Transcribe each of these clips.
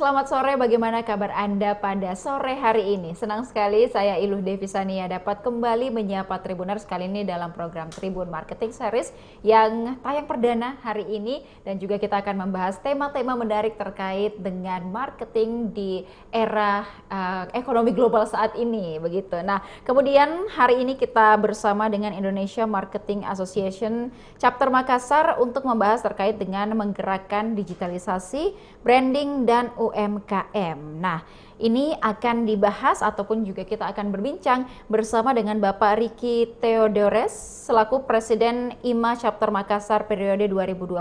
selamat sore. Bagaimana kabar Anda pada sore hari ini? Senang sekali saya Iluh Devisania dapat kembali menyapa Tribuners kali ini dalam program Tribun Marketing Series yang tayang perdana hari ini, dan juga kita akan membahas tema-tema menarik terkait dengan marketing di era ekonomi global saat ini, begitu. Nah, kemudian hari ini kita bersama dengan Indonesia Marketing Association Chapter Makassar untuk membahas terkait dengan menggerakkan digitalisasi, branding, dan UMKM. Nah, ini akan dibahas ataupun juga kita akan berbincang bersama dengan Bapak Ricky Theodores selaku Presiden IMA Chapter Makassar periode 2025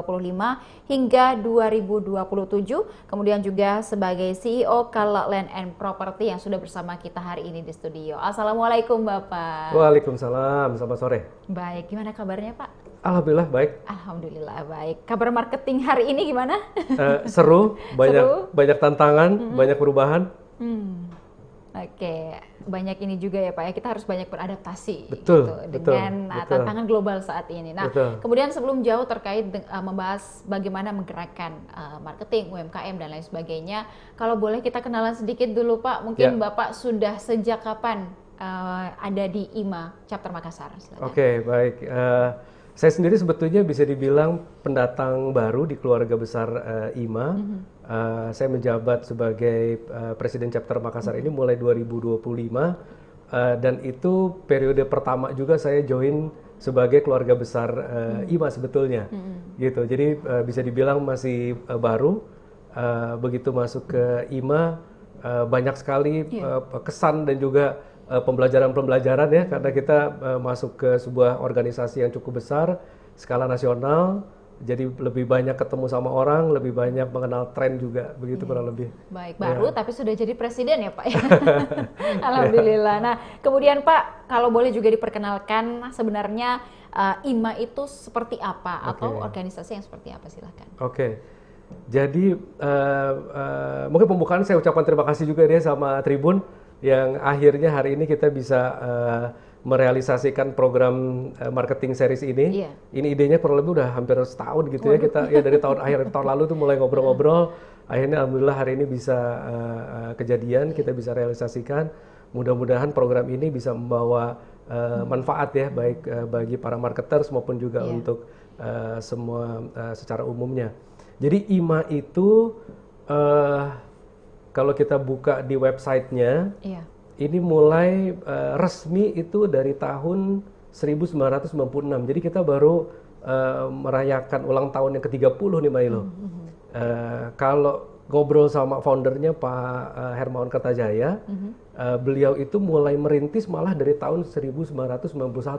hingga 2027, kemudian juga sebagai CEO Kala Land and Property yang sudah bersama kita hari ini di studio. Assalamualaikum Bapak. Waalaikumsalam, selamat sore. Baik, gimana kabarnya Pak? Alhamdulillah baik. Alhamdulillah baik. Kabar marketing hari ini gimana? Seru, banyak tantangan, banyak perubahan. Oke, banyak ini juga ya Pak ya, kita harus banyak beradaptasi Betul, gitu, dengan tantangan global saat ini. Nah, kemudian sebelum jauh terkait membahas bagaimana menggerakkan marketing, UMKM dan lain sebagainya, kalau boleh kita kenalan sedikit dulu Pak, mungkin Bapak sudah sejak kapan ada di IMA Chapter Makassar? Oke, baik. Saya sendiri sebetulnya bisa dibilang pendatang baru di keluarga besar IMA. Saya menjabat sebagai Presiden Chapter Makassar ini mulai 2025, dan itu periode pertama juga saya join sebagai keluarga besar IMA sebetulnya. Gitu. Jadi bisa dibilang masih baru. Begitu masuk ke IMA banyak sekali kesan dan juga pembelajaran ya, karena kita masuk ke sebuah organisasi yang cukup besar, skala nasional, jadi lebih banyak ketemu sama orang, lebih banyak mengenal tren juga, begitu kurang lebih. Baik, baru tapi sudah jadi presiden ya Pak ya. Alhamdulillah. Nah, kemudian Pak, kalau boleh juga diperkenalkan sebenarnya IMA itu seperti apa atau organisasi yang seperti apa, silahkan. Jadi mungkin pembukaan saya ucapkan terima kasih juga ya sama Tribun, yang akhirnya hari ini kita bisa merealisasikan program marketing series ini. Ini idenya kurang lebih udah hampir setahun gitu ya, kita ya dari akhir tahun lalu tuh mulai ngobrol-ngobrol, akhirnya alhamdulillah hari ini bisa kejadian, kita bisa realisasikan. Mudah-mudahan program ini bisa membawa manfaat ya, baik bagi para marketers maupun juga untuk semua secara umumnya. Jadi IMA itu kalau kita buka di websitenya, ini mulai resmi itu dari tahun 1996. Jadi kita baru merayakan ulang tahun yang ke-30 nih Mbak Ilo. Kalau ngobrol sama foundernya Pak Hermawan Kertajaya, beliau itu mulai merintis malah dari tahun 1991.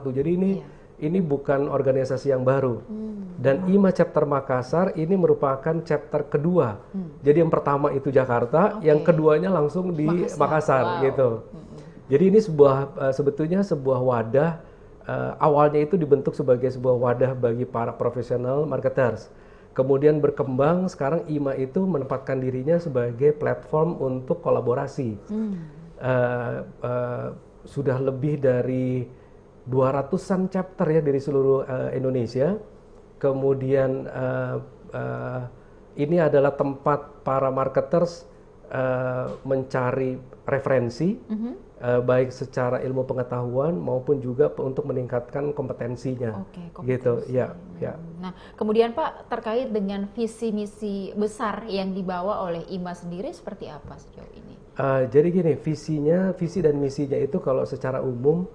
Jadi ini bukan organisasi yang baru. Dan IMA Chapter Makassar ini merupakan chapter kedua. Jadi yang pertama itu Jakarta, yang keduanya langsung di Makassar gitu. Jadi ini sebetulnya sebuah wadah, awalnya itu dibentuk sebagai sebuah wadah bagi para profesional marketers. Kemudian berkembang, sekarang IMA itu menempatkan dirinya sebagai platform untuk kolaborasi. Sudah lebih dari 200-an chapter ya dari seluruh Indonesia. Kemudian ini adalah tempat para marketers mencari referensi, baik secara ilmu pengetahuan maupun juga untuk meningkatkan kompetensinya. Gitu ya. Nah, kemudian Pak, terkait dengan visi misi besar yang dibawa oleh IMA sendiri seperti apa sejauh ini? Jadi gini, visi dan misinya itu kalau secara umum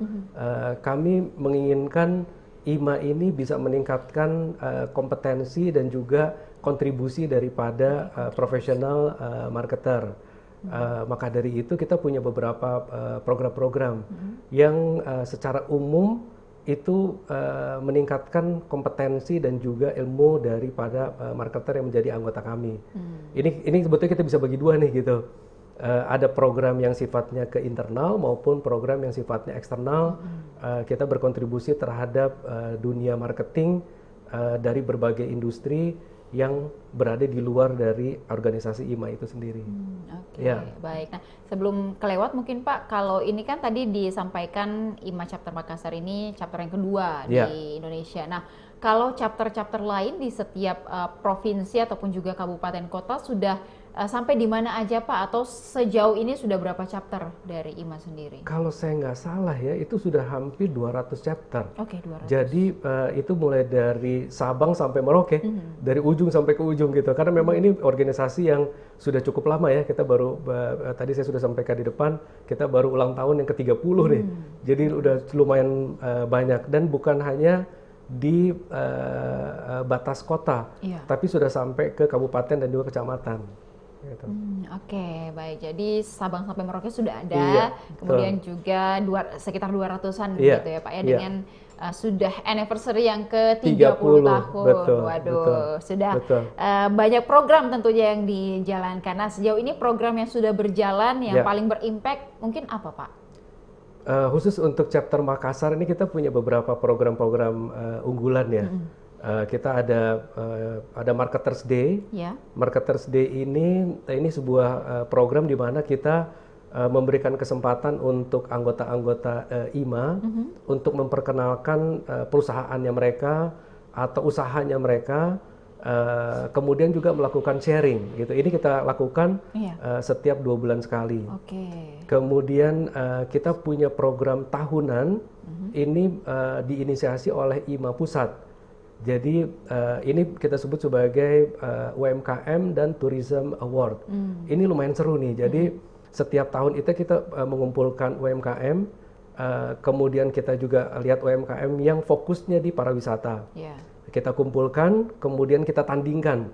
kami menginginkan IMA ini bisa meningkatkan kompetensi dan juga kontribusi daripada profesional marketer. Maka dari itu kita punya beberapa program-program yang secara umum itu meningkatkan kompetensi dan juga ilmu daripada marketer yang menjadi anggota kami. Ini sebetulnya kita bisa bagi dua nih gitu. Ada program yang sifatnya ke internal maupun program yang sifatnya eksternal. Kita berkontribusi terhadap dunia marketing dari berbagai industri yang berada di luar dari organisasi IMA itu sendiri. Baik. Nah, sebelum kelewat mungkin Pak, kalau ini kan tadi disampaikan IMA Chapter Makassar ini chapter yang kedua di Indonesia. Nah, kalau chapter-chapter lain di setiap provinsi ataupun juga kabupaten kota sudah sampai di mana aja Pak? Atau sejauh ini sudah berapa chapter dari IMA sendiri? Kalau saya nggak salah ya, itu sudah hampir 200 chapter. Oke, 200. Jadi itu mulai dari Sabang sampai Merauke, dari ujung sampai ke ujung gitu. Karena memang ini organisasi yang sudah cukup lama ya. Kita baru, tadi saya sudah sampaikan di depan, kita baru ulang tahun yang ke-30 nih. Jadi udah lumayan banyak. Dan bukan hanya di batas kota, tapi sudah sampai ke kabupaten dan juga kecamatan. Gitu. Oke, baik. Jadi Sabang sampai Merauke sudah ada, kemudian juga sekitar 200-an gitu ya Pak ya, dengan sudah anniversary yang ke-30 tahun. Betul, Waduh, sudah banyak program tentunya yang dijalankan. Nah, sejauh ini program yang sudah berjalan yang paling berimpact mungkin apa Pak? Khusus untuk chapter Makassar ini kita punya beberapa program-program unggulan ya. Kita ada Marketers Day. Marketers Day ini sebuah program di mana kita memberikan kesempatan untuk anggota-anggota IMA untuk memperkenalkan perusahaannya mereka atau usahanya mereka, kemudian juga melakukan sharing gitu. Ini kita lakukan setiap 2 bulan sekali. Kemudian kita punya program tahunan, ini diinisiasi oleh IMA Pusat. Jadi ini kita sebut sebagai UMKM dan Tourism Award. Ini lumayan seru nih. Jadi setiap tahun itu kita mengumpulkan UMKM, kemudian kita juga lihat UMKM yang fokusnya di pariwisata. Kita kumpulkan, kemudian kita tandingkan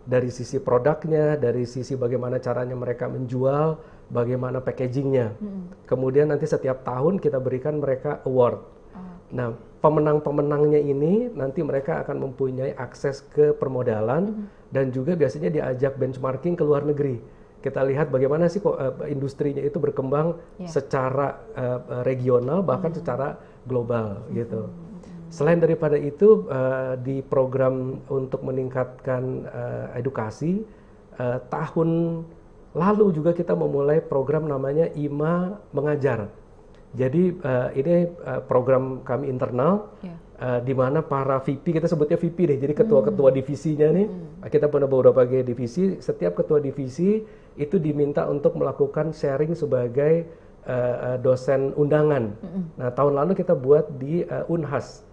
dari sisi produknya, dari sisi bagaimana caranya mereka menjual, bagaimana packagingnya. Kemudian nanti setiap tahun kita berikan mereka award. Nah, pemenang-pemenangnya ini nanti mereka akan mempunyai akses ke permodalan dan juga biasanya diajak benchmarking ke luar negeri. Kita lihat bagaimana sih kok industrinya itu berkembang secara regional bahkan secara global gitu. Selain daripada itu di program untuk meningkatkan edukasi, tahun lalu juga kita memulai program namanya IMA Mengajar. Jadi ini program kami internal, di mana para VP, kita sebutnya VP nih, jadi ketua-ketua divisinya nih, kita punya beberapa divisi, setiap ketua divisi itu diminta untuk melakukan sharing sebagai dosen undangan. Nah, tahun lalu kita buat di Unhas,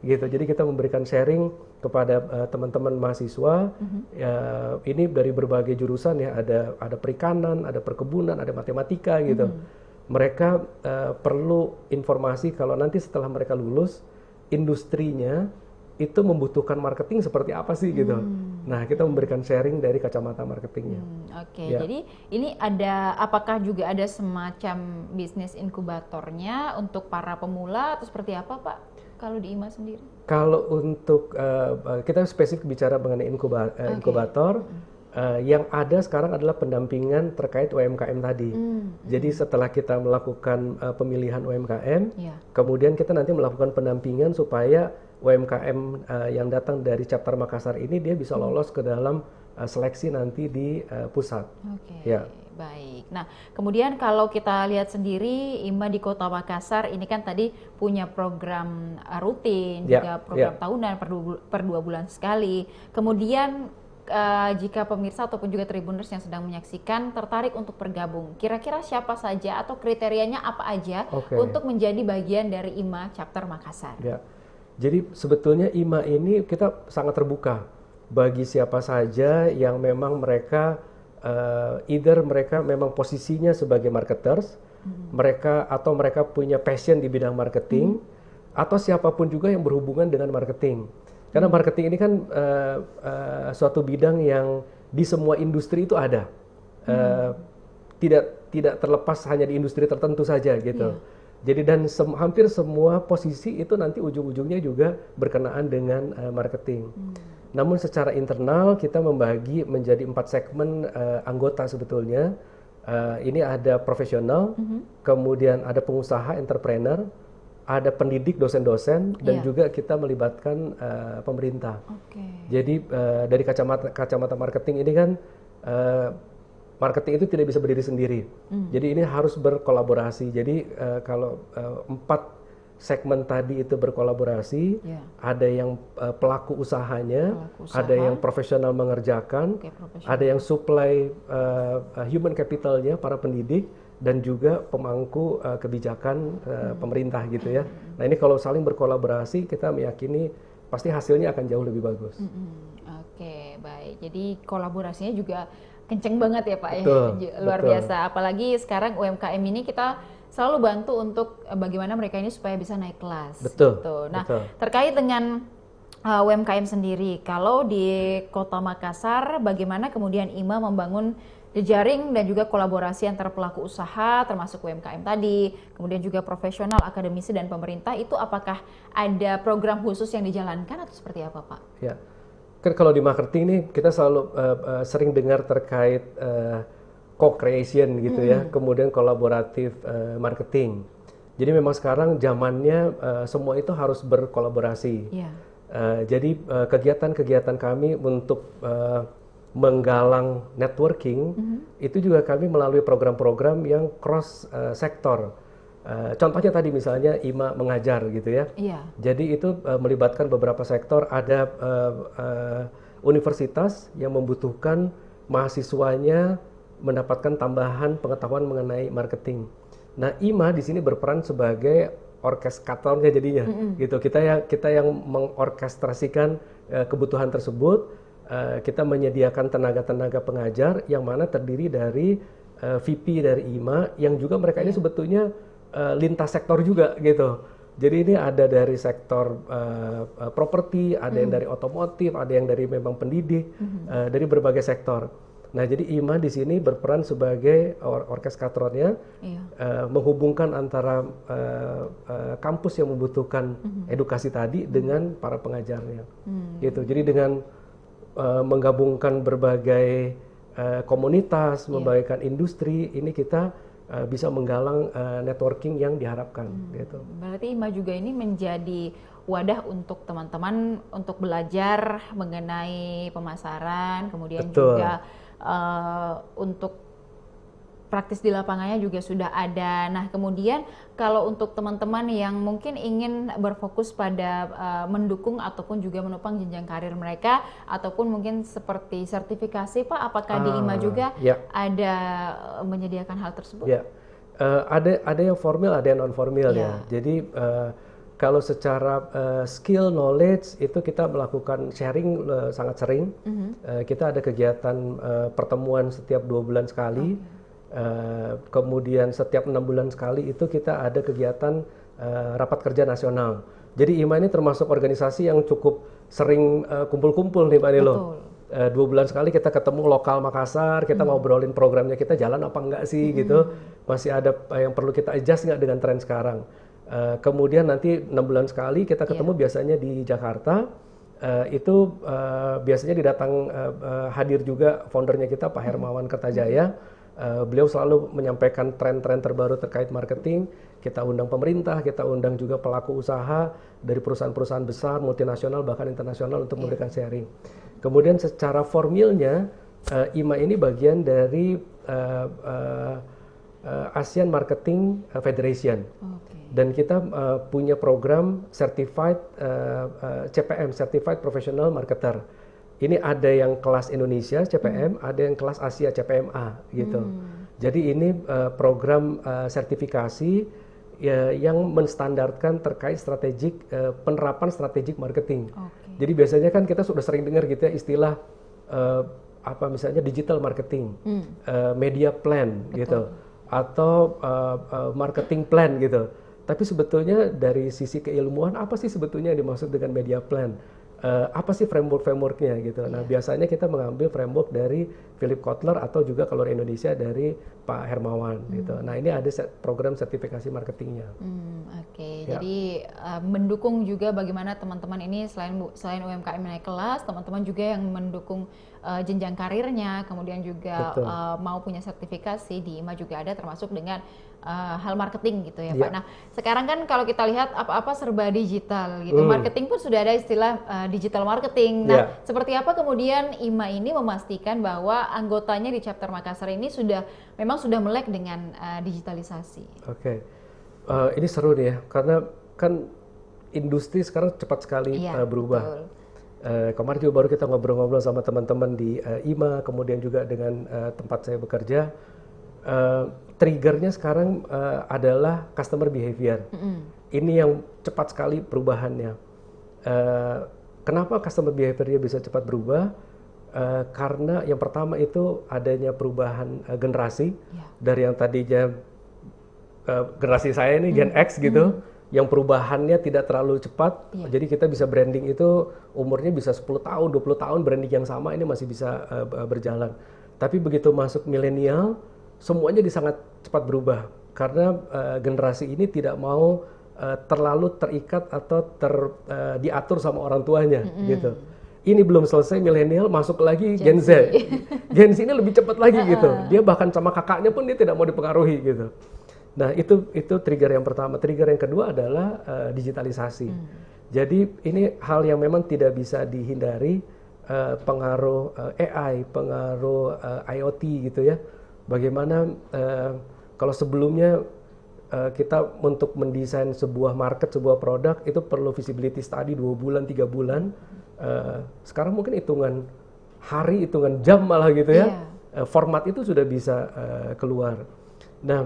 gitu. Jadi kita memberikan sharing kepada teman-teman mahasiswa, ini dari berbagai jurusan ya, ada perikanan, ada perkebunan, ada matematika gitu. Mereka perlu informasi kalau nanti setelah mereka lulus, industrinya itu membutuhkan marketing seperti apa sih gitu. Nah, kita memberikan sharing dari kacamata marketingnya. Jadi ini apakah juga ada semacam bisnis inkubatornya untuk para pemula atau seperti apa Pak? Kalau di IMA sendiri? Kalau untuk kita spesifik bicara mengenai inkubator. Yang ada sekarang adalah pendampingan terkait UMKM tadi. Jadi setelah kita melakukan pemilihan UMKM, kemudian kita nanti melakukan pendampingan supaya UMKM yang datang dari chapter Makassar ini dia bisa lolos ke dalam seleksi nanti di pusat. Baik. Nah, kemudian kalau kita lihat sendiri IMA di Kota Makassar ini kan tadi punya program rutin, juga program tahunan per 2 bulan sekali. Kemudian jika pemirsa ataupun juga Tribuners yang sedang menyaksikan tertarik untuk bergabung, kira-kira siapa saja atau kriterianya apa aja untuk menjadi bagian dari IMA Chapter Makassar? Jadi sebetulnya IMA ini kita sangat terbuka bagi siapa saja yang memang mereka either mereka memang posisinya sebagai marketers, mereka punya passion di bidang marketing, atau siapapun juga yang berhubungan dengan marketing. Karena marketing ini kan suatu bidang yang di semua industri itu ada, tidak terlepas hanya di industri tertentu saja gitu. Jadi dan hampir semua posisi itu nanti ujung-ujungnya juga berkenaan dengan marketing. Namun secara internal kita membagi menjadi 4 segmen anggota sebetulnya. Ini ada profesional, kemudian ada pengusaha, entrepreneur, ada pendidik, dosen-dosen, dan juga kita melibatkan pemerintah. Jadi dari kacamata marketing ini kan marketing itu tidak bisa berdiri sendiri. Jadi ini harus berkolaborasi. Jadi kalau 4 segmen tadi itu berkolaborasi, ada yang pelaku usahanya, ada yang profesional mengerjakan, ada yang supply human capitalnya, para pendidik, dan juga pemangku kebijakan pemerintah gitu ya. Nah ini kalau saling berkolaborasi, kita meyakini pasti hasilnya akan jauh lebih bagus. Oke, baik. Jadi kolaborasinya juga kenceng banget ya Pak, betul, ya, luar biasa. Apalagi sekarang UMKM ini kita selalu bantu untuk bagaimana mereka ini supaya bisa naik kelas. Betul. Gitu. Nah, terkait dengan UMKM sendiri, kalau di Kota Makassar, bagaimana kemudian IMA membangun jejaring dan juga kolaborasi antara pelaku usaha, termasuk UMKM tadi, kemudian juga profesional, akademisi dan pemerintah, itu apakah ada program khusus yang dijalankan atau seperti apa Pak? Ya, kan kalau di marketing nih kita selalu sering dengar terkait co-creation gitu ya, kemudian kolaboratif marketing. Jadi memang sekarang zamannya semua itu harus berkolaborasi. Jadi kegiatan-kegiatan kami untuk menggalang networking itu juga kami melalui program-program yang cross sektor. Contohnya tadi misalnya IMA mengajar gitu ya. Jadi itu melibatkan beberapa sektor. Ada universitas yang membutuhkan mahasiswanya mendapatkan tambahan pengetahuan mengenai marketing. Nah, IMA di sini berperan sebagai orkestratornya jadinya, gitu. Kita yang mengorkestrasikan kebutuhan tersebut. Kita menyediakan tenaga-tenaga pengajar yang mana terdiri dari VP dari IMA yang juga mereka ini sebetulnya lintas sektor juga, gitu. Jadi ini ada dari sektor properti, ada yang dari otomotif, ada yang dari memang pendidik, dari berbagai sektor. Nah, jadi IMA di sini berperan sebagai orkestratornya, menghubungkan antara kampus yang membutuhkan edukasi tadi dengan para pengajarnya, gitu. Jadi dengan menggabungkan berbagai komunitas, membagikan industri, ini kita bisa menggalang networking yang diharapkan, gitu. Berarti IMA juga ini menjadi wadah untuk teman-teman untuk belajar mengenai pemasaran, kemudian juga untuk praktis di lapangannya juga sudah ada. Nah, kemudian kalau untuk teman-teman yang mungkin ingin berfokus pada mendukung ataupun juga menopang jenjang karir mereka, ataupun mungkin seperti sertifikasi, Pak, apakah di IMA juga ada menyediakan hal tersebut? Ada yang formal, ada yang non formal ya. Jadi kalau secara skill, knowledge itu kita melakukan sharing sangat sering. Kita ada kegiatan pertemuan setiap 2 bulan sekali. Kemudian setiap 6 bulan sekali itu kita ada kegiatan rapat kerja nasional. Jadi IMA ini termasuk organisasi yang cukup sering kumpul-kumpul nih Pak Nilo. 2 bulan sekali kita ketemu lokal Makassar, kita ngobrolin programnya kita jalan apa enggak sih gitu. Masih ada yang perlu kita adjust nggak dengan tren sekarang. Kemudian nanti 6 bulan sekali kita ketemu biasanya di Jakarta. Itu biasanya didatang hadir juga foundernya kita Pak Hermawan Kertajaya. Beliau selalu menyampaikan tren-tren terbaru terkait marketing. Kita undang pemerintah, kita undang juga pelaku usaha dari perusahaan-perusahaan besar, multinasional bahkan internasional untuk memberikan sharing. Kemudian secara formilnya IMA ini bagian dari ASEAN Marketing Federation. Dan kita punya program certified CPM, Certified Professional Marketer. Ini ada yang kelas Indonesia CPM, ada yang kelas Asia CPMA gitu. Jadi ini program sertifikasi yang menstandarkan terkait strategik penerapan strategik marketing. Jadi biasanya kan kita sudah sering dengar gitu ya istilah apa misalnya digital marketing, media plan gitu, atau marketing plan gitu. Tapi sebetulnya dari sisi keilmuan apa sih sebetulnya yang dimaksud dengan media plan? Apa sih framework-frameworknya gitu. Nah, biasanya kita mengambil framework dari Philip Kotler atau juga kalau di Indonesia dari Pak Hermawan gitu. Nah, ini ada program sertifikasi marketingnya. Jadi mendukung juga bagaimana teman-teman ini selain UMKM naik kelas, teman-teman juga yang mendukung jenjang karirnya, kemudian juga mau punya sertifikasi di IMA juga ada termasuk dengan hal marketing gitu ya Pak. Nah, sekarang kan kalau kita lihat apa-apa serba digital gitu. Marketing pun sudah ada istilah digital marketing. Nah, seperti apa kemudian IMA ini memastikan bahwa anggotanya di chapter Makassar ini memang sudah melek dengan digitalisasi? Ini seru nih ya, karena kan industri sekarang cepat sekali berubah. Kemarin juga baru kita ngobrol-ngobrol sama teman-teman di IMA, kemudian juga dengan tempat saya bekerja. Triggernya sekarang adalah customer behavior. Ini yang cepat sekali perubahannya. Kenapa customer behavior bisa cepat berubah? Karena yang pertama itu adanya perubahan generasi dari yang tadinya generasi saya ini Gen X gitu, yang perubahannya tidak terlalu cepat, jadi kita bisa branding itu umurnya bisa 10 tahun, 20 tahun branding yang sama ini masih bisa berjalan. Tapi begitu masuk milenial, semuanya sangat cepat berubah karena generasi ini tidak mau terlalu terikat atau diatur sama orang tuanya gitu. Ini belum selesai milenial, masuk lagi Gen Z. Gen Z ini lebih cepat lagi gitu. Dia bahkan sama kakaknya pun dia tidak mau dipengaruhi gitu. Nah itu trigger yang pertama. Trigger yang kedua adalah digitalisasi. Jadi ini hal yang memang tidak bisa dihindari, pengaruh AI, pengaruh IoT gitu ya. Bagaimana kalau sebelumnya kita untuk mendesain sebuah market, sebuah produk itu perlu visibility study 2 bulan, 3 bulan. Sekarang mungkin hitungan hari, hitungan jam malah gitu ya. Format itu sudah bisa keluar. Nah,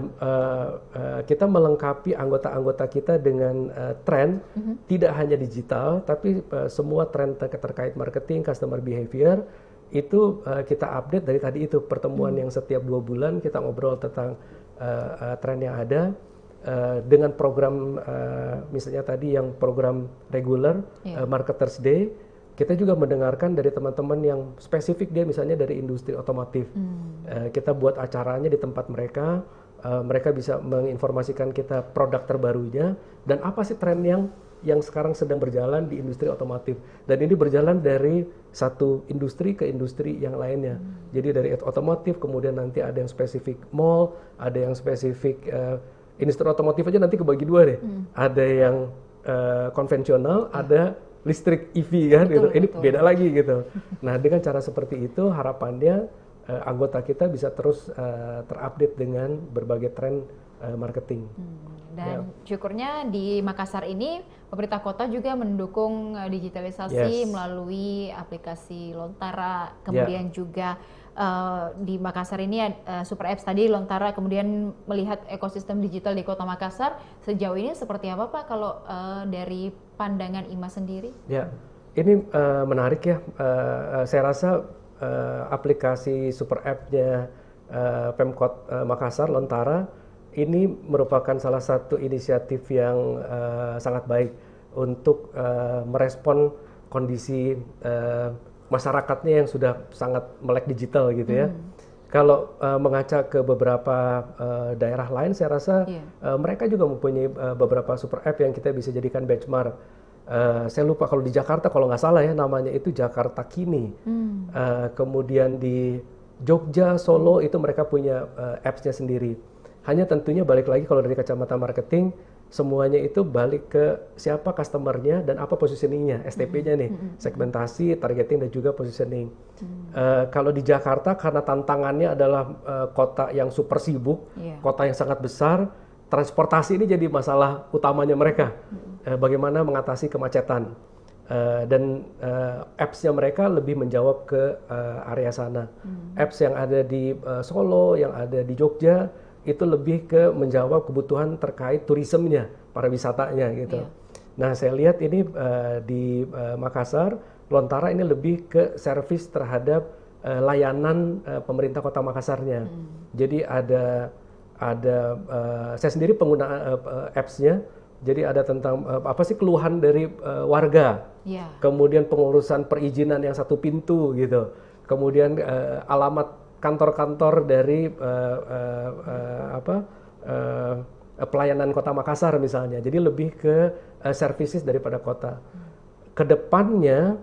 kita melengkapi anggota-anggota kita dengan tren, tidak hanya digital, tapi semua tren terkait marketing, customer behavior, itu kita update dari tadi itu, pertemuan yang setiap 2 bulan kita ngobrol tentang tren yang ada, dengan program, misalnya tadi yang program regular, Marketers Day, kita juga mendengarkan dari teman-teman yang spesifik dia misalnya dari industri otomotif. Kita buat acaranya di tempat mereka, mereka bisa menginformasikan kita produk terbarunya dan apa sih tren yang sekarang sedang berjalan di industri otomotif. Dan ini berjalan dari satu industri ke industri yang lainnya. Jadi dari otomotif, kemudian nanti ada yang spesifik mall, ada yang spesifik industri otomotif aja nanti kebagi 2 deh. Ada yang konvensional, ada listrik EV kan, betul, gitu. Ini betul. Beda lagi gitu. Nah dengan cara seperti itu harapannya anggota kita bisa terus terupdate dengan berbagai tren marketing. Dan syukurnya di Makassar ini pemerintah kota juga mendukung digitalisasi melalui aplikasi Lontara, kemudian juga di Makassar ini Super Apps tadi Lontara, kemudian melihat ekosistem digital di Kota Makassar sejauh ini seperti apa Pak kalau dari pandangan IMA sendiri? Ya, ini menarik ya. Saya rasa aplikasi Super App-nya Pemkot Makassar Lontara ini merupakan salah satu inisiatif yang sangat baik untuk merespon kondisi masyarakatnya yang sudah sangat melek digital gitu ya. Kalau mengaca ke beberapa daerah lain, saya rasa mereka juga mempunyai beberapa super app yang kita bisa jadikan benchmark. Saya lupa kalau di Jakarta, kalau nggak salah ya namanya itu Jakarta Kini. Kemudian di Jogja, Solo itu mereka punya apps-nya sendiri. Hanya tentunya balik lagi kalau dari kacamata marketing, semuanya itu balik ke siapa customer-nya dan apa positioning-nya, STP-nya nih, segmentasi, targeting, dan juga positioning. Kalau di Jakarta, karena tantangannya adalah kota yang super sibuk, kota yang sangat besar, transportasi ini jadi masalah utamanya mereka. Bagaimana mengatasi kemacetan. Dan apps-nya mereka lebih menjawab ke area sana. Apps yang ada di Solo, yang ada di Jogja, itu lebih ke menjawab kebutuhan terkait turismenya, pariwisatanya gitu. Nah saya lihat ini di Makassar, Lontara ini lebih ke servis terhadap layanan pemerintah kota Makassarnya. Jadi ada saya sendiri pengguna apps-nya, jadi ada tentang apa sih keluhan dari warga, kemudian pengurusan perizinan yang satu pintu gitu, kemudian alamat kantor-kantor dari pelayanan Kota Makassar misalnya. Jadi lebih ke services daripada kota. Kedepannya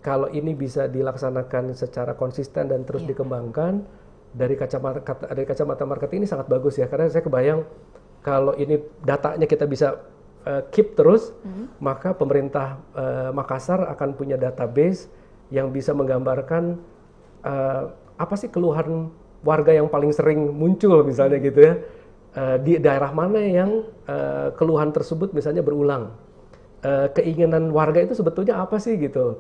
kalau ini bisa dilaksanakan secara konsisten dan terus dikembangkan dari kacamata marketing ini sangat bagus ya. Karena saya kebayang kalau ini datanya kita bisa keep terus, maka pemerintah Makassar akan punya database yang bisa menggambarkan apa sih keluhan warga yang paling sering muncul misalnya gitu ya. di daerah mana yang keluhan tersebut misalnya berulang. Keinginan warga itu sebetulnya apa sih gitu,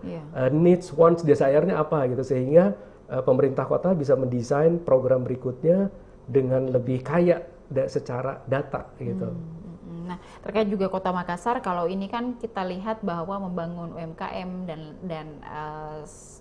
needs, wants, desire-nya apa gitu, sehingga pemerintah kota bisa mendesain program berikutnya dengan lebih kaya secara data gitu. Nah, terkait juga Kota Makassar, kalau ini kan kita lihat bahwa membangun UMKM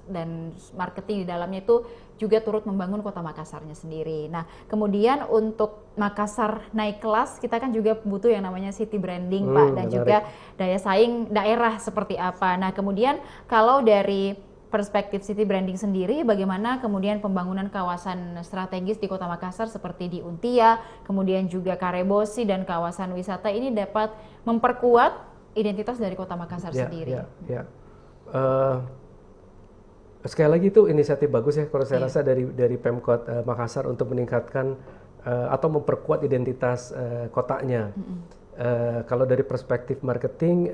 dan marketing di dalamnya itu juga turut membangun Kota Makassarnya sendiri. Nah, kemudian untuk Makassar naik kelas, kita kan juga butuh yang namanya city branding, Pak, dan menarik. Juga daya saing daerah seperti apa. Nah, kemudian kalau dari perspektif city branding sendiri, bagaimana kemudian pembangunan kawasan strategis di Kota Makassar seperti di Untia, kemudian juga Karebosi dan kawasan wisata ini dapat memperkuat identitas dari Kota Makassar sendiri. Sekali lagi itu inisiatif bagus ya, kalau saya rasa dari Pemkot Makassar untuk meningkatkan atau memperkuat identitas kotanya. Kalau dari perspektif marketing,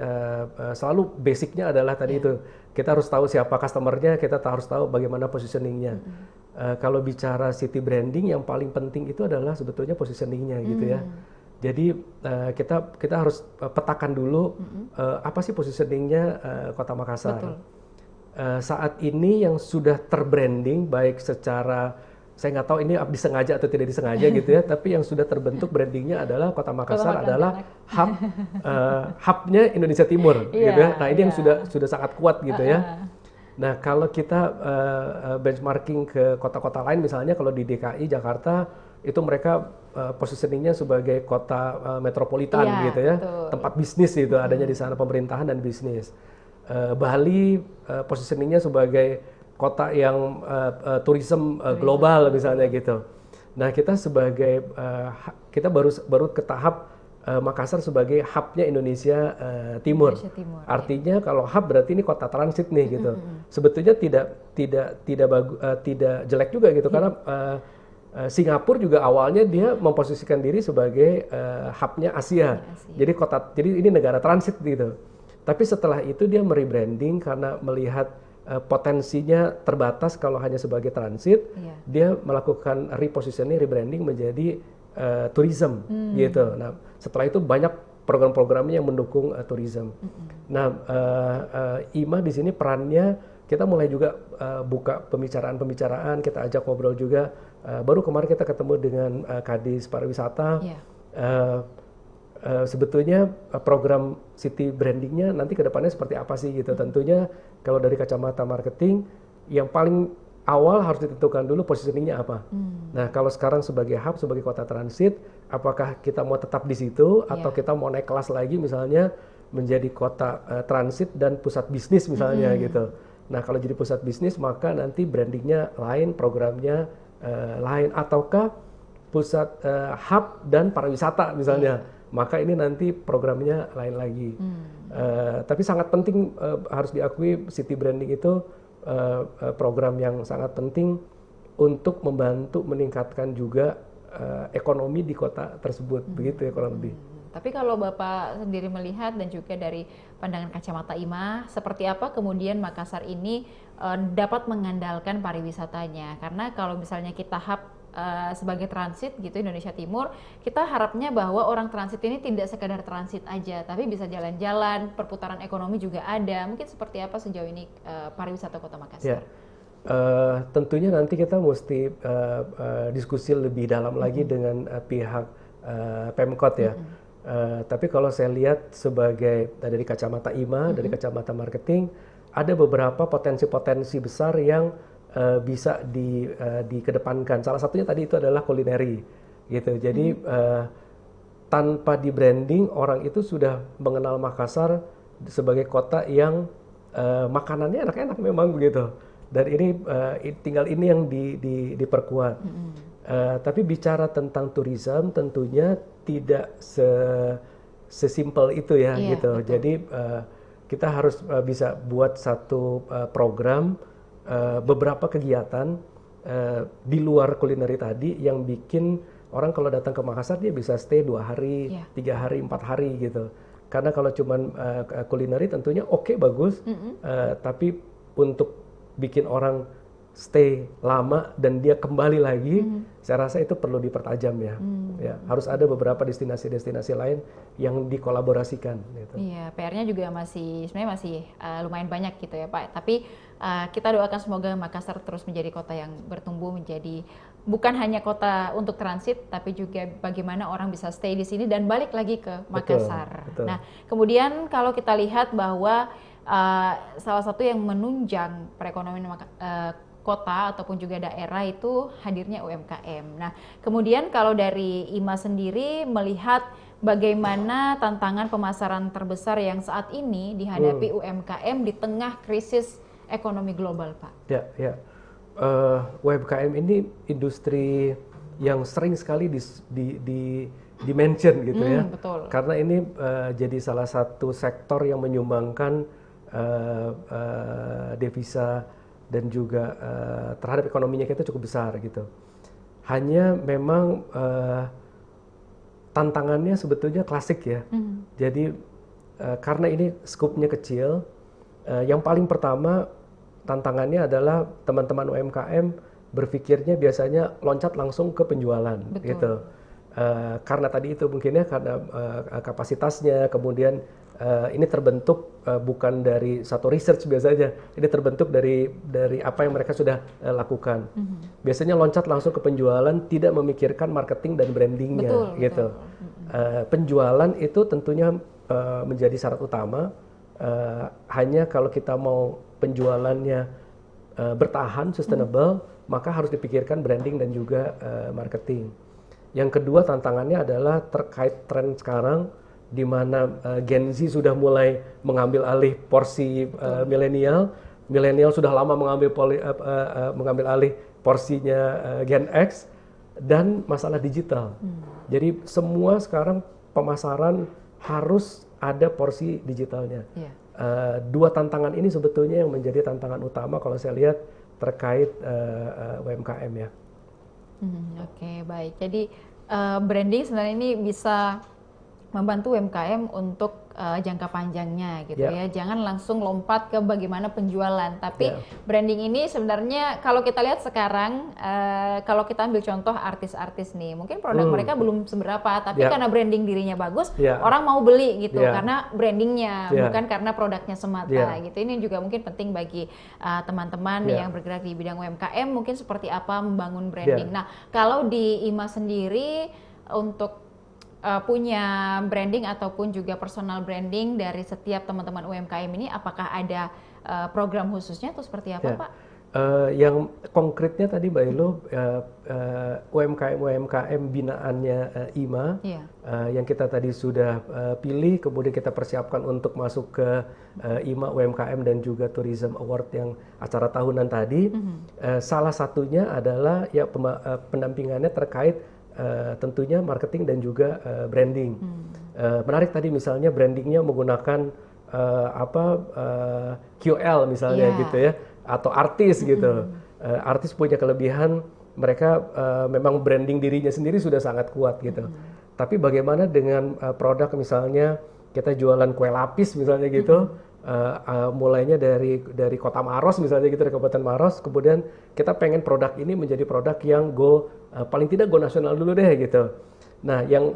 selalu basicnya adalah tadi itu, kita harus tahu siapa customernya, kita harus tahu bagaimana positioningnya. Kalau bicara city branding, yang paling penting itu adalah sebetulnya positioningnya gitu ya. Jadi kita harus petakan dulu apa sih positioningnya Kota Makassar. Saat ini yang sudah terbranding baik secara, saya nggak tau ini disengaja atau tidak disengaja gitu ya, tapi yang sudah terbentuk brandingnya adalah Kota Makassar adalah hubnya Indonesia Timur gitu ya. Nah ini yang sudah sangat kuat gitu ya. Nah kalau kita benchmarking ke kota-kota lain, misalnya kalau di DKI Jakarta itu mereka positioningnya sebagai kota metropolitan gitu ya, tempat bisnis gitu, adanya di sana pemerintahan dan bisnis. Baali positioningnya sebagai kota yang tourism global misalnya gitu. Nah kita sebagai kita baru ke tahap Makassar sebagai hubnya Indonesia Timur. Artinya kalau hub berarti ini kota transit nih gitu. Sebetulnya tidak jelek juga gitu, karena Singapura juga awalnya dia memposisikan diri sebagai hubnya Asia. Jadi ini negara transit gitu. Tapi setelah itu dia merebranding karena melihat potensinya terbatas kalau hanya sebagai transit, dia melakukan repositioning, rebranding menjadi tourism gitu. Nah, setelah itu banyak program-programnya yang mendukung tourism. Nah, IMA di sini perannya kita mulai juga buka pembicaraan, kita ajak ngobrol juga. Baru kemarin kita ketemu dengan Kadis Pariwisata. Sebetulnya program city brandingnya nanti ke depannya seperti apa sih gitu. Tentunya kalau dari kacamata marketing, yang paling awal harus ditentukan dulu positioningnya apa. Nah kalau sekarang sebagai hub, sebagai kota transit, apakah kita mau tetap di situ atau kita mau naik kelas lagi misalnya menjadi kota transit dan pusat bisnis misalnya gitu. Nah kalau jadi pusat bisnis maka nanti brandingnya lain, programnya lain, ataukah pusat hub dan pariwisata misalnya. Maka ini nanti programnya lain lagi. Tapi sangat penting, harus diakui city branding itu program yang sangat penting untuk membantu meningkatkan juga ekonomi di kota tersebut, begitu ya kurang lebih. Tapi kalau Bapak sendiri melihat dan juga dari pandangan kacamata IMA, seperti apa kemudian Makassar ini dapat mengandalkan pariwisatanya? Karena kalau misalnya kita hub sebagai transit gitu Indonesia Timur, kita harapnya bahwa orang transit ini tidak sekadar transit aja, tapi bisa jalan-jalan, perputaran ekonomi juga ada. Mungkin seperti apa sejauh ini pariwisata Kota Makassar? Tentunya nanti kita mesti diskusi lebih dalam lagi dengan pihak Pemkot ya. Tapi kalau saya lihat sebagai dari kacamata IMA, dari kacamata marketing, ada beberapa potensi-potensi besar yang bisa dikedepankan. Salah satunya tadi itu adalah kulineri gitu. Jadi tanpa di branding, orang itu sudah mengenal Makassar sebagai kota yang makanannya enak-enak memang begitu. Dan ini tinggal ini yang diperkuat. Tapi bicara tentang tourism tentunya tidak sesimpel itu ya gitu. Betul. Jadi kita harus bisa buat satu program, beberapa kegiatan di luar kulineri tadi yang bikin orang kalau datang ke Makassar dia bisa stay 2 hari, 3 hari, 4 hari gitu. Karena kalau cuman kulineri tentunya oke, bagus, tapi untuk bikin orang stay lama dan dia kembali lagi, saya rasa itu perlu dipertajam ya. Ya, harus ada beberapa destinasi-destinasi lain yang dikolaborasikan. Gitu. Iya, PR-nya juga sebenarnya masih lumayan banyak gitu ya Pak. Tapi kita doakan semoga Makassar terus menjadi kota yang bertumbuh, menjadi bukan hanya kota untuk transit, tapi juga bagaimana orang bisa stay di sini dan balik lagi ke Makassar. Betul. Nah, kemudian kalau kita lihat bahwa salah satu yang menunjang perekonomian kota ataupun juga daerah itu hadirnya UMKM. Nah, kemudian kalau dari IMA sendiri melihat bagaimana tantangan pemasaran terbesar yang saat ini dihadapi UMKM di tengah krisis ekonomi global, Pak. Ya. UMKM ini industri yang sering sekali di mention gitu ya. Betul. Karena ini jadi salah satu sektor yang menyumbangkan devisa dan juga terhadap ekonominya kita cukup besar gitu. Hanya memang tantangannya sebetulnya klasik ya. Jadi karena ini skupnya kecil, yang paling pertama tantangannya adalah teman-teman UMKM berpikirnya biasanya loncat langsung ke penjualan. Betul. Gitu. Karena tadi itu mungkin ya karena kapasitasnya, kemudian ini terbentuk bukan dari satu research biasanya, ini terbentuk dari apa yang mereka sudah lakukan. Biasanya loncat langsung ke penjualan, tidak memikirkan marketing dan brandingnya, gitu. Penjualan itu tentunya menjadi syarat utama. Hanya kalau kita mau penjualannya bertahan, sustainable, maka harus dipikirkan branding dan juga marketing. Yang kedua tantangannya adalah terkait tren sekarang, di mana Gen Z sudah mulai mengambil alih porsi milenial. Milenial sudah lama mengambil alih porsinya Gen X, dan masalah digital. Jadi semua sekarang pemasaran harus ada porsi digitalnya. Dua tantangan ini sebetulnya yang menjadi tantangan utama kalau saya lihat terkait UMKM ya. Oke, baik. Jadi branding sebenarnya ini bisa membantu UMKM untuk jangka panjangnya gitu ya. Jangan langsung lompat ke bagaimana penjualan. Tapi branding ini sebenarnya kalau kita lihat sekarang, kalau kita ambil contoh artis-artis nih, mungkin produk mereka belum seberapa, tapi karena branding dirinya bagus, orang mau beli gitu karena brandingnya, bukan karena produknya semata gitu. Ini juga mungkin penting bagi teman-teman yang bergerak di bidang UMKM, mungkin seperti apa membangun branding. Nah, kalau di IMA sendiri untuk punya branding ataupun juga personal branding dari setiap teman-teman UMKM ini, apakah ada program khususnya atau seperti apa, Pak? Yang konkretnya tadi Mbak Elo, UMKM binaannya IMA, yang kita tadi sudah pilih, kemudian kita persiapkan untuk masuk ke IMA UMKM dan juga Tourism Award yang acara tahunan tadi. Salah satunya adalah ya pendampingannya terkait tentunya marketing dan juga branding. Menarik tadi misalnya brandingnya menggunakan QL misalnya gitu ya, atau artis gitu. Artis punya kelebihan, mereka memang branding dirinya sendiri sudah sangat kuat gitu. Tapi bagaimana dengan produk misalnya kita jualan kue lapis misalnya gitu, mulainya dari Kota Maros misalnya gitu, dari Kabupaten Maros, kemudian kita pengen produk ini menjadi produk yang paling tidak go nasional dulu deh gitu. Nah, yang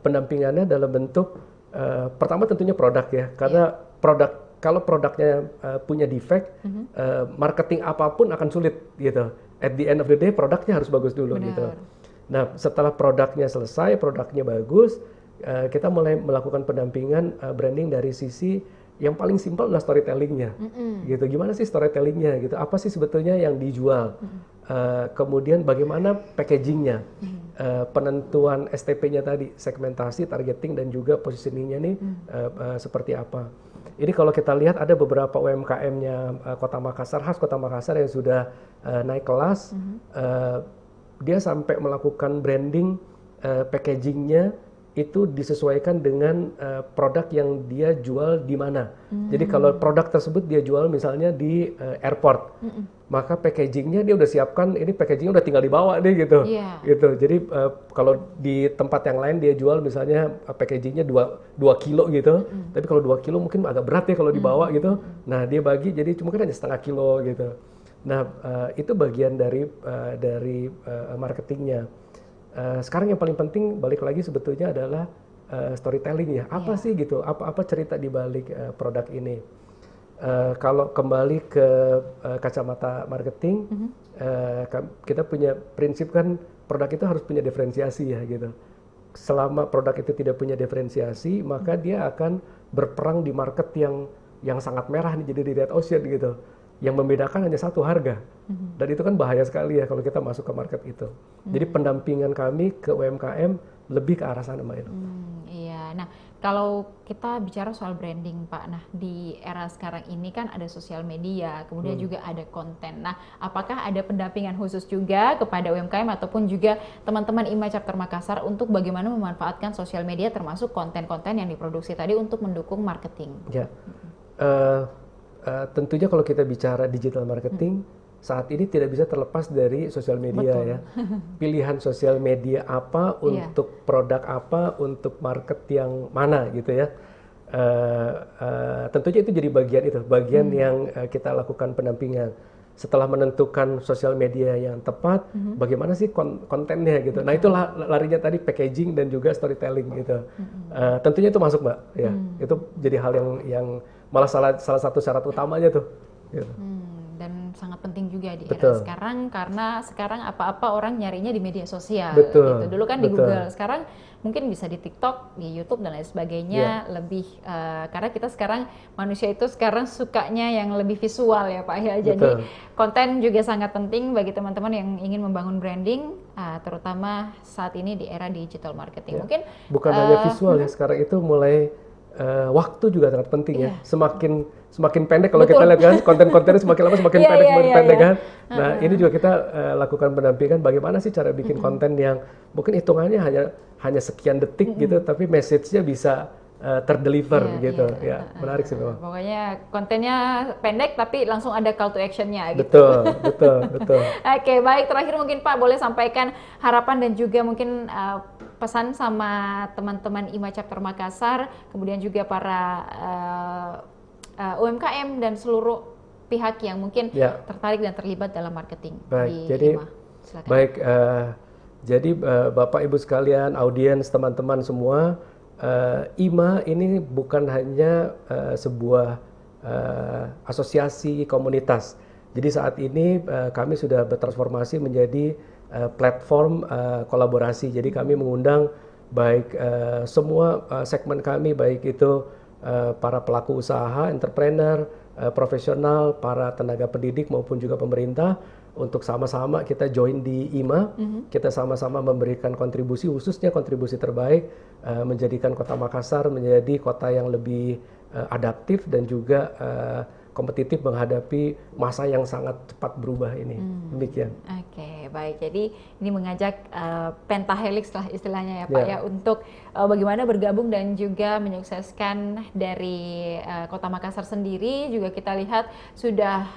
pendampingannya dalam bentuk pertama tentunya produk ya, karena kalau produknya punya defect, marketing apapun akan sulit gitu. At the end of the day produknya harus bagus dulu. Benar. Gitu. Nah, setelah produknya selesai, produknya bagus, kita mulai melakukan pendampingan branding dari sisi yang paling simpel adalah storytellingnya, gitu. Gimana sih storytellingnya, gitu? Apa sih sebetulnya yang dijual? Kemudian bagaimana packagingnya, penentuan STP-nya tadi, segmentasi, targeting dan juga positioningnya nih seperti apa? Ini kalau kita lihat ada beberapa UMKM-nya Kota Makassar, khas Kota Makassar yang sudah naik kelas, dia sampai melakukan branding, packagingnya itu disesuaikan dengan produk yang dia jual di mana. Jadi kalau produk tersebut dia jual misalnya di airport, maka packagingnya dia udah siapkan, ini packagingnya udah tinggal dibawa deh gitu. Gitu. Jadi kalau di tempat yang lain dia jual misalnya packagingnya 2 kilo gitu, tapi kalau 2 kilo mungkin agak berat ya kalau dibawa gitu. Nah dia bagi jadi mungkin hanya setengah kilo gitu. Nah, itu bagian dari marketingnya. Sekarang yang paling penting balik lagi sebetulnya adalah storytelling ya. Apa sih gitu? Apa cerita di balik produk ini? Kalau kembali ke kacamata marketing, kita punya prinsip kan produk itu harus punya diferensiasi ya gitu. Selama produk itu tidak punya diferensiasi, maka dia akan berperang di market yang sangat merah nih, jadi di red ocean gitu. Yang membedakan hanya satu, harga. Dan itu kan bahaya sekali ya kalau kita masuk ke market itu. Jadi pendampingan kami ke UMKM lebih ke arah sana, Mbak Inu. Iya, nah kalau kita bicara soal branding Pak, nah di era sekarang ini kan ada sosial media, kemudian juga ada konten. Nah, apakah ada pendampingan khusus juga kepada UMKM ataupun juga teman-teman IMA Chapter Makassar untuk bagaimana memanfaatkan sosial media termasuk konten-konten yang diproduksi tadi untuk mendukung marketing? Ya, tentunya kalau kita bicara digital marketing, saat ini tidak bisa terlepas dari sosial media. Betul. Ya. Pilihan sosial media apa untuk produk apa, untuk market yang mana gitu ya. Tentunya itu jadi bagian yang kita lakukan pendampingan. Setelah menentukan sosial media yang tepat, bagaimana sih kontennya gitu. Nah, itu larinya tadi packaging dan juga storytelling gitu. Tentunya itu masuk, Mbak. Ya, itu jadi hal yang malah salah satu syarat utamanya tuh. Gitu. Dan sangat penting juga di era sekarang, karena sekarang apa-apa orang nyarinya di media sosial. Betul. Gitu. Dulu kan di Google, sekarang mungkin bisa di TikTok, di YouTube dan lain sebagainya. Lebih karena kita sekarang manusia itu sekarang sukanya yang lebih visual ya Pak ya. Jadi konten juga sangat penting bagi teman-teman yang ingin membangun branding, terutama saat ini di era digital marketing. Mungkin bukan hanya visual ya, sekarang itu mulai waktu juga sangat penting ya. Semakin pendek kalau kita lihat kan, konten-kontennya semakin lama semakin pendek kan. Nah, ini juga kita lakukan pendampingan bagaimana sih cara bikin konten yang mungkin hitungannya hanya sekian detik gitu, tapi message-nya bisa terdeliver gitu. Menarik sih memang. Pokoknya kontennya pendek tapi langsung ada call to action-nya gitu. Betul. Oke, baik, terakhir mungkin Pak boleh sampaikan harapan dan juga mungkin pesan sama teman-teman IMA Chapter Makassar, kemudian juga para UMKM dan seluruh pihak yang mungkin tertarik dan terlibat dalam marketing di IMA. Silakan. Baik, jadi Bapak Ibu sekalian, audiens, teman-teman semua, IMA ini bukan hanya sebuah asosiasi komunitas. Jadi saat ini kami sudah bertransformasi menjadi platform kolaborasi. Jadi kami mengundang baik semua segmen kami, baik itu para pelaku usaha, entrepreneur, profesional, para tenaga pendidik maupun juga pemerintah untuk sama-sama kita join di IMA. Kita sama-sama memberikan kontribusi, khususnya kontribusi terbaik menjadikan Kota Makassar menjadi kota yang lebih adaptif dan juga kompetitif menghadapi masa yang sangat cepat berubah ini. Demikian. Oke, baik. Jadi ini mengajak pentahelix lah istilahnya ya Pak ya, untuk bagaimana bergabung dan juga menyukseskan dari Kota Makassar sendiri. Juga kita lihat sudah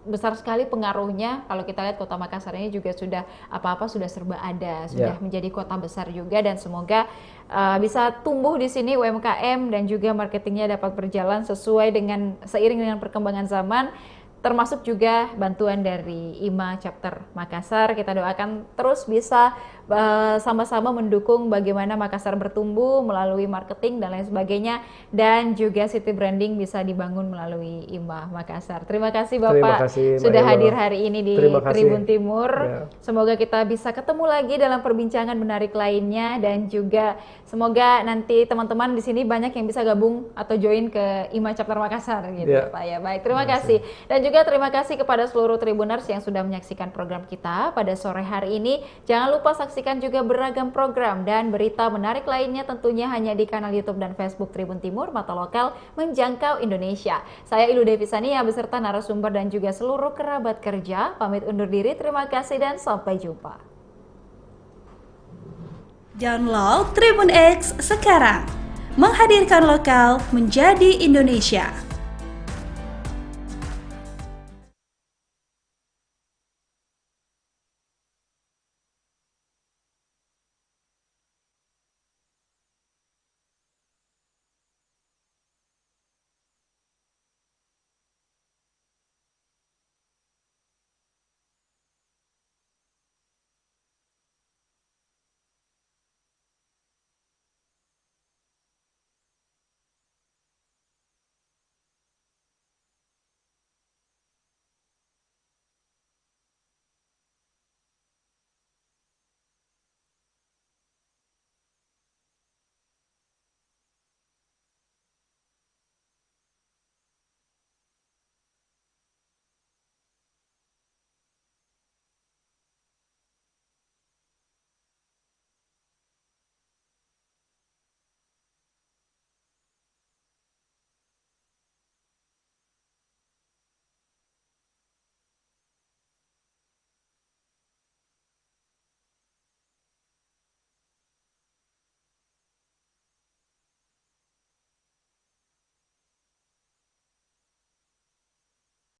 besar sekali pengaruhnya. Kalau kita lihat Kota Makassar ini juga sudah apa-apa sudah serba ada, sudah menjadi kota besar juga, dan semoga bisa tumbuh di sini UMKM dan juga marketingnya dapat berjalan sesuai dengan seiring dengan perkembangan zaman, termasuk juga bantuan dari IMA Chapter Makassar. Kita doakan terus bisa sama-sama mendukung bagaimana Makassar bertumbuh melalui marketing dan lain sebagainya, dan juga city branding bisa dibangun melalui IMA Makassar. Terima kasih Bapak sudah hadir hari ini di Tribun Timur. Semoga kita bisa ketemu lagi dalam perbincangan menarik lainnya, dan juga semoga nanti teman-teman di sini banyak yang bisa gabung atau join ke IMA Chapter Makassar gitu Pak ya. Baik, terima kasih. Dan juga terima kasih kepada seluruh Tribuners yang sudah menyaksikan program kita pada sore hari ini. Jangan lupa saksikan juga beragam program dan berita menarik lainnya tentunya hanya di kanal YouTube dan Facebook Tribun Timur, mata lokal menjangkau Indonesia. Saya Ilu Devisania beserta narasumber dan juga seluruh kerabat kerja pamit undur diri. Terima kasih dan sampai jumpa. Download Tribun X sekarang, menghadirkan lokal menjadi Indonesia.